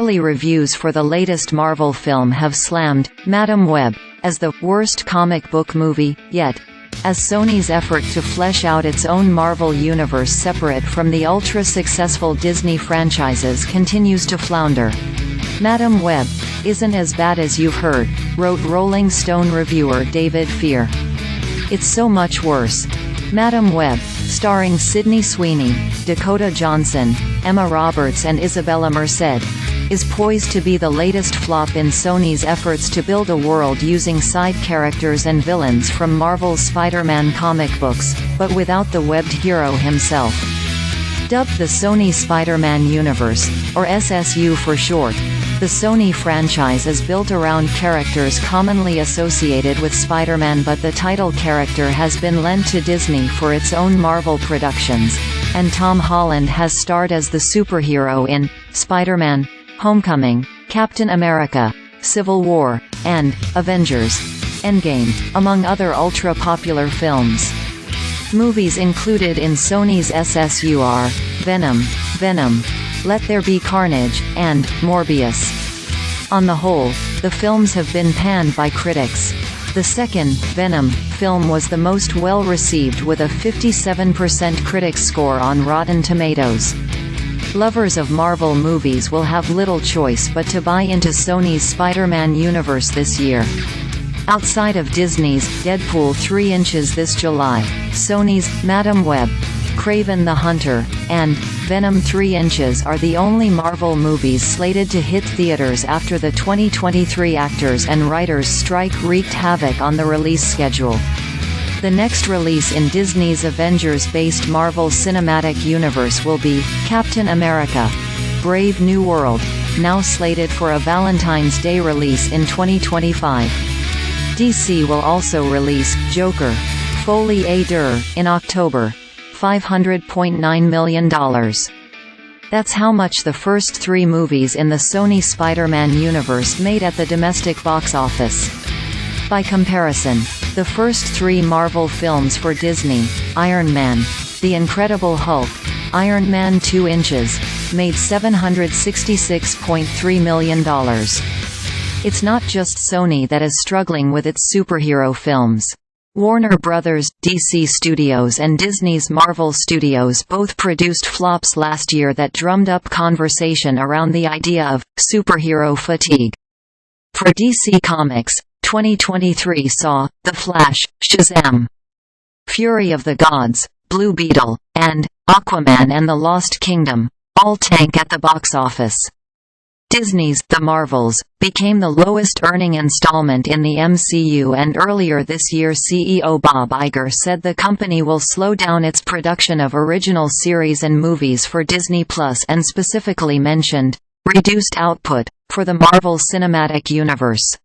Early reviews for the latest Marvel film have slammed Madam Web as the worst comic book movie yet, as Sony's effort to flesh out its own Marvel universe separate from the ultra-successful Disney franchises continues to flounder. Madam Web isn't as bad as you've heard, wrote Rolling Stone reviewer David Fear. It's so much worse. Madam Web, starring Sydney Sweeney, Dakota Johnson, Emma Roberts and Isabela Merced, is poised to be the latest flop in Sony's efforts to build a world using side characters and villains from Marvel's Spider-Man comic books, but without the webbed hero himself. Dubbed the Sony Spider-Man Universe, or SSU for short, the Sony franchise is built around characters commonly associated with Spider-Man, but the title character has been lent to Disney for its own Marvel productions, and Tom Holland has starred as the superhero in Spider-Man: Homecoming, Captain America: Civil War, and Avengers: Endgame, among other ultra-popular films. Movies included in Sony's SSU are Venom, Let There Be Carnage, and Morbius. On the whole, the films have been panned by critics. The second, Venom, film was the most well-received with a 57% critics score on Rotten Tomatoes. Lovers of Marvel movies will have little choice but to buy into Sony's Spider-Man universe this year. Outside of Disney's Deadpool 3 inches this July, Sony's Madam Web, Kraven the Hunter, and Venom 3 inches are the only Marvel movies slated to hit theaters after the 2023 actors and writers strike wreaked havoc on the release schedule. The next release in Disney's Avengers-based Marvel Cinematic Universe will be Captain America: Brave New World, now slated for a Valentine's Day release in 2025. DC will also release Joker: Folie in October. $500.9 million. That's how much the first three movies in the Sony Spider-Man universe made at the domestic box office. By comparison, the first three Marvel films for Disney, Iron Man, The Incredible Hulk, Iron Man 2 inches, made $766.3 million. It's not just Sony that is struggling with its superhero films. Warner Brothers, DC Studios and Disney's Marvel Studios both produced flops last year that drummed up conversation around the idea of superhero fatigue. For DC Comics, 2023 saw The Flash, Shazam, Fury of the Gods, Blue Beetle, and Aquaman and the Lost Kingdom all tank at the box office. Disney's The Marvels became the lowest-earning installment in the MCU, and earlier this year CEO Bob Iger said the company will slow down its production of original series and movies for Disney Plus and specifically mentioned reduced output for the Marvel Cinematic Universe.